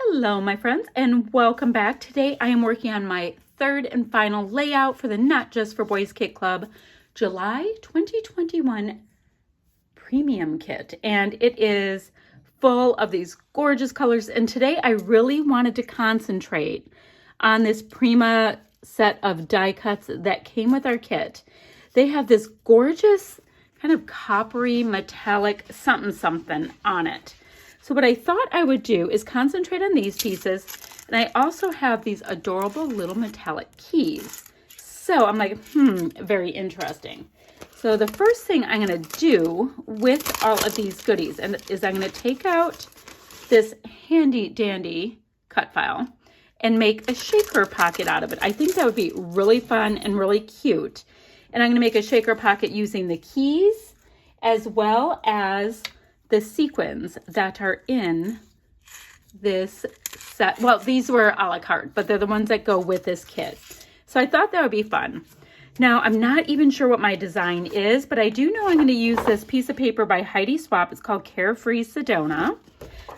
Hello, my friends, and welcome back. Today I am working on my third and final layout for the Not Just for Boys Kit Club July 2021 Premium Kit, and it is full of these gorgeous colors. And today I really wanted to concentrate on this Prima set of die cuts that came with our kit. They have this gorgeous kind of coppery metallic something on it. So what I thought I would do is concentrate on these pieces, and I also have these adorable little metallic keys. So I'm like, very interesting. So the first thing I'm going to do with all of these goodies is I'm going to take out this handy dandy cut file and make a shaker pocket out of it. I think that would be really fun and really cute. And I'm going to make a shaker pocket using the keys as well as the sequins that are in this set. Well, these were a la carte, but they're the ones that go with this kit. So I thought that would be fun. Now, I'm not even sure what my design is, but I do know I'm going to use this piece of paper by Heidi Swapp. It's called Carefree Sedona.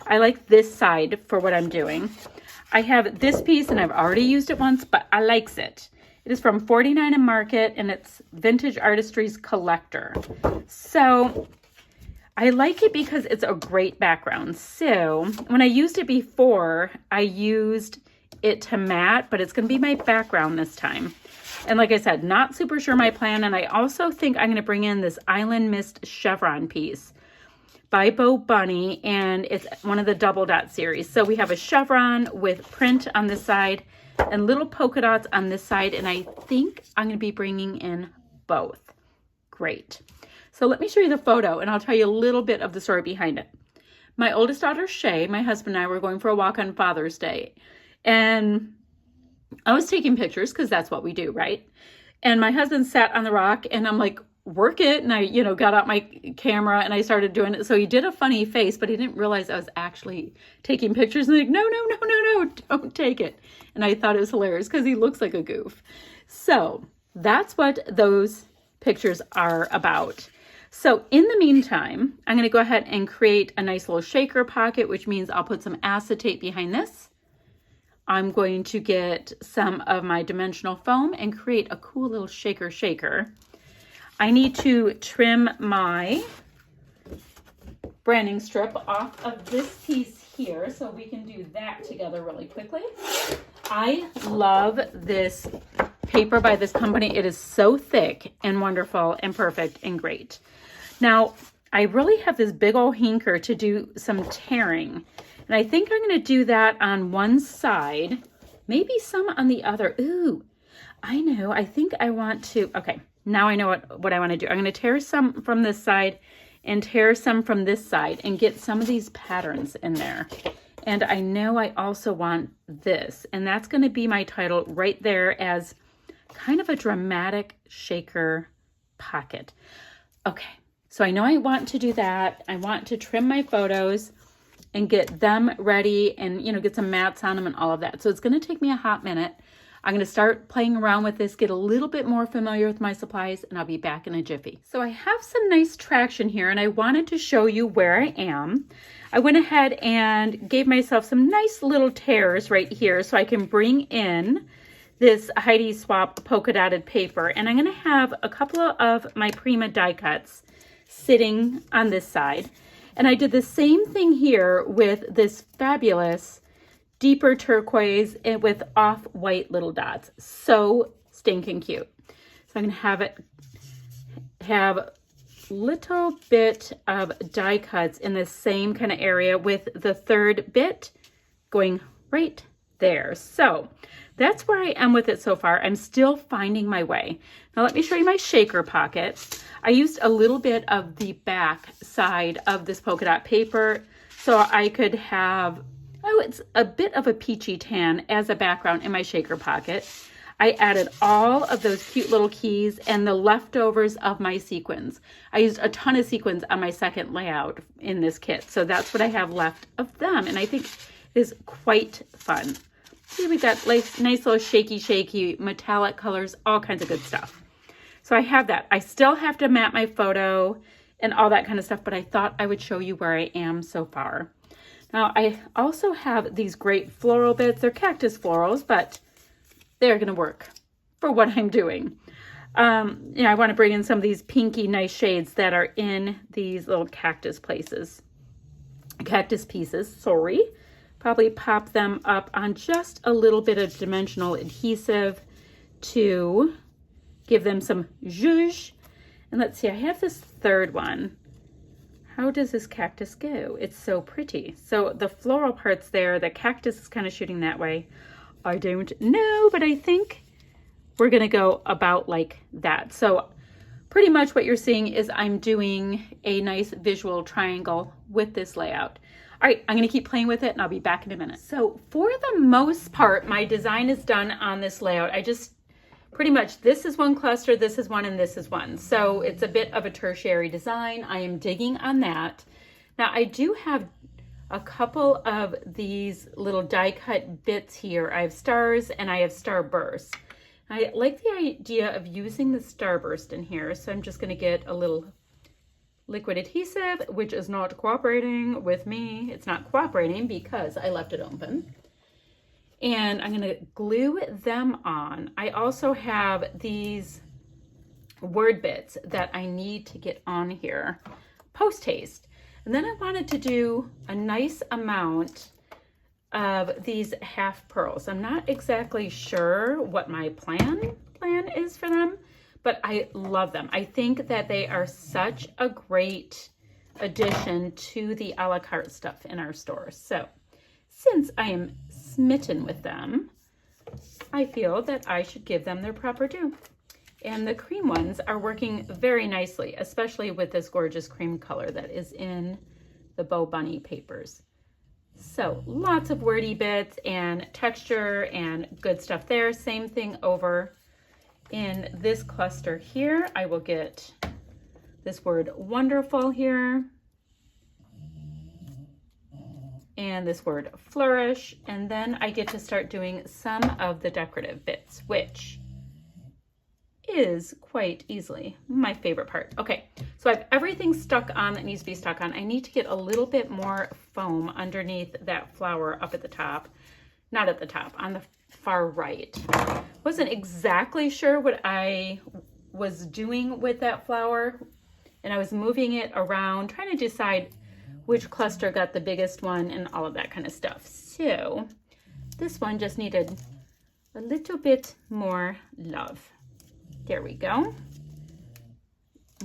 I like this side for what I'm doing. I have this piece, and I've already used it once, but I likes it. It is from 49 and Market, and it's Vintage Artistry's Collector. So I like it because it's a great background. So when I used it before, I used it to matte, but it's going to be my background this time. And like I said, not super sure my plan. And I also think I'm going to bring in this Island Mist chevron piece by Bo Bunny, and it's one of the double dot series. So we have a chevron with print on this side and little polka dots on this side. And I think I'm going to be bringing in both. Great. So let me show you the photo, and I'll tell you a little bit of the story behind it. My oldest daughter, Shay, my husband and I were going for a walk on Father's Day. And I was taking pictures because that's what we do, right? And my husband sat on the rock, and I'm like, work it. And I, got out my camera and I started doing it. So he did a funny face, but he didn't realize I was actually taking pictures. And like, no, don't take it. And I thought it was hilarious because he looks like a goof. So that's what those pictures are about. So in the meantime, I'm going to go ahead and create a nice little shaker pocket, which means I'll put some acetate behind this. I'm going to get some of my dimensional foam and create a cool little shaker. I need to trim my branding strip off of this piece here, so we can do that together really quickly. I love this paper by this company. It is so thick and wonderful and perfect and great. Now, I really have this big old hinker to do some tearing. And I think I'm going to do that on one side, maybe some on the other. Ooh, I know. I think I want to, okay, now I know what I want to do. I'm going to tear some from this side and tear some from this side and get some of these patterns in there. And I know I also want this, and that's going to be my title right there as kind of a dramatic shaker pocket. Okay, so I know I want to do that. I want to trim my photos and get them ready and, get some mats on them and all of that. So it's going to take me a hot minute. I'm going to start playing around with this, get a little bit more familiar with my supplies, and I'll be back in a jiffy. So I have some nice traction here, and I wanted to show you where I am. I went ahead and gave myself some nice little tears right here so I can bring in this Heidi Swapp polka dotted paper. And I'm going to have a couple of my Prima die cuts sitting on this side. And I did the same thing here with this fabulous deeper turquoise and with off-white little dots. So stinking cute. So I'm going to have little bit of die cuts in the same kind of area with the third bit going right there. So that's where I am with it so far. I'm still finding my way. Now let me show you my shaker pocket. I used a little bit of the back side of this polka dot paper so I could have, it's a bit of a peachy tan as a background in my shaker pocket. I added all of those cute little keys and the leftovers of my sequins. I used a ton of sequins on my second layout in this kit, so that's what I have left of them, and I think it is quite fun. See, we've got nice little shaky metallic colors, all kinds of good stuff. So I have that. I still have to map my photo and all that kind of stuff, but I thought I would show you where I am so far. Now I also have these great floral bits. They're cactus florals, but they're gonna work for what I'm doing. I want to bring in some of these pinky nice shades that are in these little cactus pieces, sorry. Probably pop them up on just a little bit of dimensional adhesive to give them some zhuzh. And let's see, I have this third one. How does this cactus go? It's so pretty. So the floral parts there, the cactus is kind of shooting that way. I don't know, but I think we're gonna go about like that. So pretty much what you're seeing is I'm doing a nice visual triangle with this layout. All right, I'm gonna keep playing with it and I'll be back in a minute. So for the most part, my design is done on this layout. I just pretty much, this is one cluster, this is one, and this is one. So it's a bit of a tertiary design. I am digging on that. Now I do have a couple of these little die cut bits here. I have stars and I have starburst. I like the idea of using the starburst in here. So I'm just gonna get a little liquid adhesive, which is not cooperating with me. It's not cooperating because I left it open. And I'm gonna glue them on. I also have these word bits that I need to get on here post haste. And then I wanted to do a nice amount of these half pearls. I'm not exactly sure what my plan is for them, but I love them. I think that they are such a great addition to the a la carte stuff in our store. So since I am smitten with them, I feel that I should give them their proper due. And the cream ones are working very nicely, especially with this gorgeous cream color that is in the Bow Bunny papers. So lots of wordy bits and texture and good stuff there. Same thing over in this cluster here. I will get this word wonderful here. And this word flourish, and then I get to start doing some of the decorative bits, which is quite easily my favorite part. Okay, so I have everything stuck on that needs to be stuck on. I need to get a little bit more foam underneath that flower up at the top. Not at the top, on the far right. Wasn't exactly sure what I was doing with that flower, and I was moving it around, trying to decide which cluster got the biggest one and all of that kind of stuff. So this one just needed a little bit more love. There we go.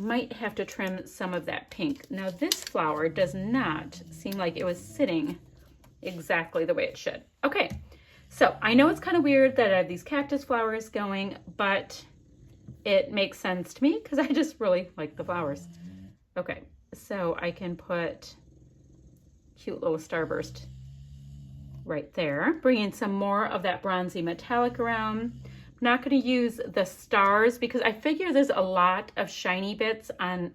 Might have to trim some of that pink. Now this flower does not seem like it was sitting exactly the way it should. Okay, so I know it's kind of weird that I have these cactus flowers going, but it makes sense to me because I just really like the flowers. Okay, so I can put cute little starburst right there. Bring in some more of that bronzy metallic around. I'm not going to use the stars because I figure there's a lot of shiny bits on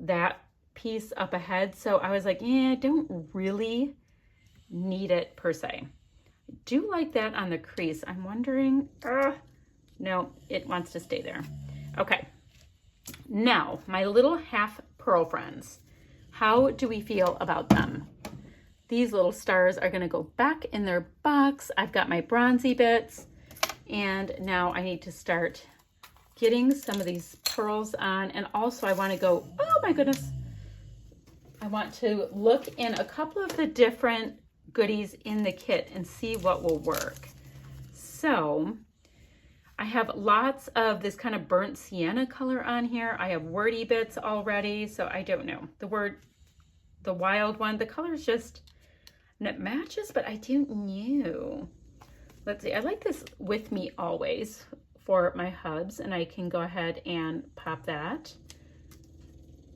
that piece up ahead. So I was like, yeah, I don't really need it per se. I do like that on the crease. I'm wondering, no, it wants to stay there. Okay, now my little half pearl friends. How do we feel about them? These little stars are going to go back in their box. I've got my bronzy bits, and now I need to start getting some of these pearls on. And also I want to go, oh my goodness, I want to look in a couple of the different goodies in the kit and see what will work. So I have lots of this kind of burnt sienna color on here. I have wordy bits already, so I don't know. The wild one, the color is just, and it matches, but I don't know. Let's see, I like this with me always for my hubs, and I can go ahead and pop that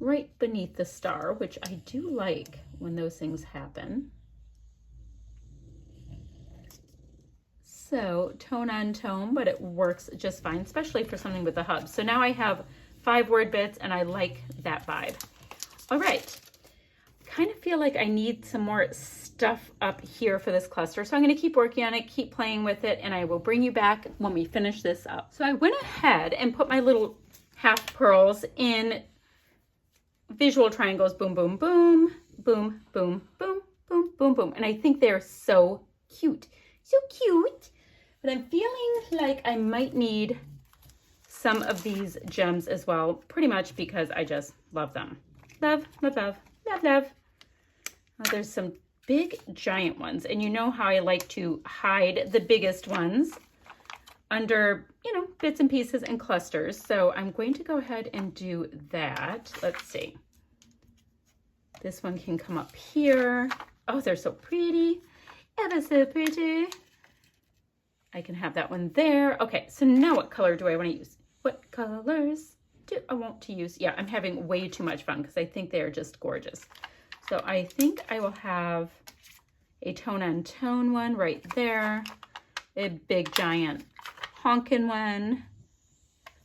right beneath the star, which I do like when those things happen. So tone on tone, but it works just fine, especially for something with the hub. So now I have 5 word bits and I like that vibe. All right, kind of feel like I need some more stuff up here for this cluster. So I'm gonna keep working on it, keep playing with it, and I will bring you back when we finish this up. So I went ahead and put my little half pearls in visual triangles, boom, boom, boom, boom, boom, boom, boom, boom, boom, boom. And I think they're so cute. So cute. But I'm feeling like I might need some of these gems as well, pretty much because I just love them. Love, love, love, love, love. Oh, there's some big giant ones, and you know how I like to hide the biggest ones under, you know, bits and pieces and clusters. So I'm going to go ahead and do that. Let's see. This one can come up here. Oh, they're so pretty. Ever so pretty. I can have that one there. Okay, so now what color do I want to use? What colors do I want to use? Yeah, I'm having way too much fun because I think they are just gorgeous. So I think I will have a tone-on-tone one right there. A big, giant honkin' one.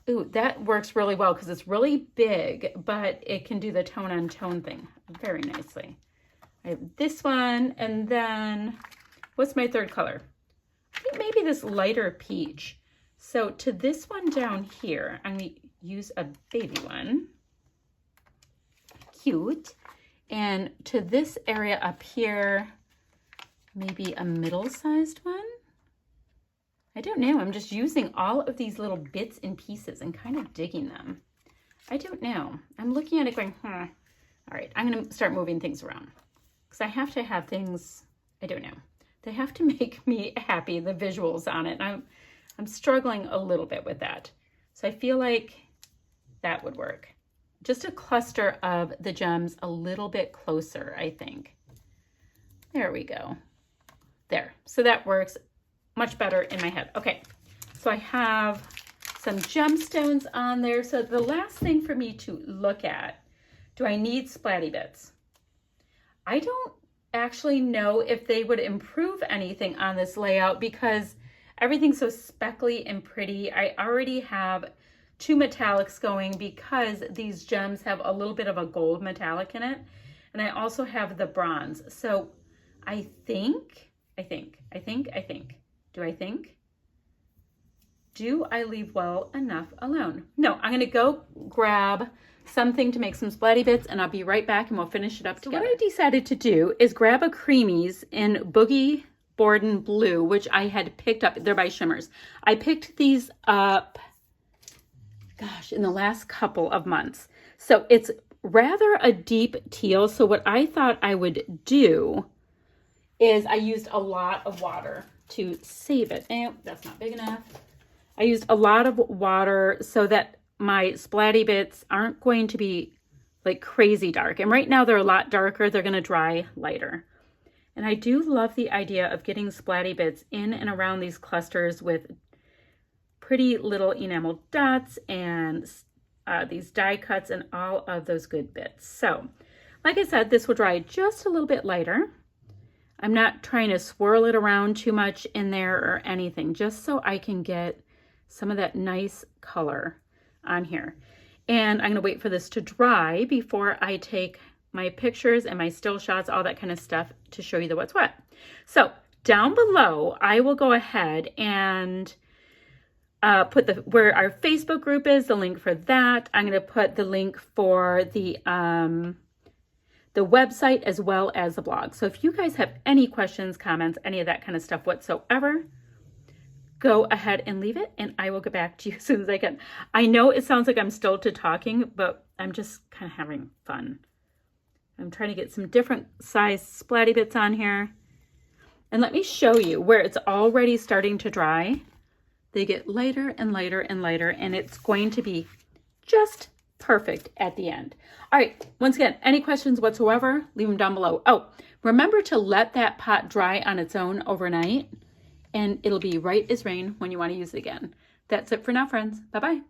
Ooh, that works really well because it's really big, but it can do the tone-on-tone thing very nicely. I have this one, and then, what's my third color? I think maybe this lighter peach. So to this one down here, I'm going to use a baby one. Cute. And to this area up here, maybe a middle-sized one. I don't know. I'm just using all of these little bits and pieces and kind of digging them. I don't know. I'm looking at it going, All right, I'm going to start moving things around. Because I have to have things, I don't know. They have to make me happy, the visuals on it. I'm struggling a little bit with that. So I feel like that would work. Just a cluster of the gems a little bit closer, I think. There we go. There. So that works much better in my head. Okay, so I have some gemstones on there. So the last thing for me to look at, do I need Splatty Bits? I don't actually know if they would improve anything on this layout because everything's so speckly and pretty. I already have 2 metallics going because these gems have a little bit of a gold metallic in it. And I also have the bronze. So I think. Do I leave well enough alone? No, I'm going to go grab something to make some Splatty Bits and I'll be right back and we'll finish it up together. What I decided to do is grab a Creamies in Boogie Borden Blue, which I had picked up. They're by Shimmers. I picked these up, gosh, in the last couple of months. So it's rather a deep teal. So what I thought I would do is I used a lot of water to save it. And that's not big enough. I used a lot of water so that my Splatty Bits aren't going to be like crazy dark. And right now they're a lot darker. They're going to dry lighter. And I do love the idea of getting Splatty Bits in and around these clusters with pretty little enamel dots and these die cuts and all of those good bits. So, like I said, this will dry just a little bit lighter. I'm not trying to swirl it around too much in there or anything, just so I can get some of that nice color on here. And I'm going to wait for this to dry before I take my pictures and my still shots, all that kind of stuff to show you the what's what. So down below, I will go ahead and put where our Facebook group is, the link for that. I'm going to put the link for the website as well as the blog. So if you guys have any questions, comments, any of that kind of stuff whatsoever, go ahead and leave it and I will get back to you as soon as I can. I know it sounds like I'm still talking, but I'm just kind of having fun. I'm trying to get some different size Splatty Bits on here. And let me show you where it's already starting to dry. They get lighter and lighter and lighter, and it's going to be just perfect at the end. All right, once again, any questions whatsoever, leave them down below. Oh, remember to let that pot dry on its own overnight, and it'll be right as rain when you want to use it again. That's it for now, friends. Bye-bye.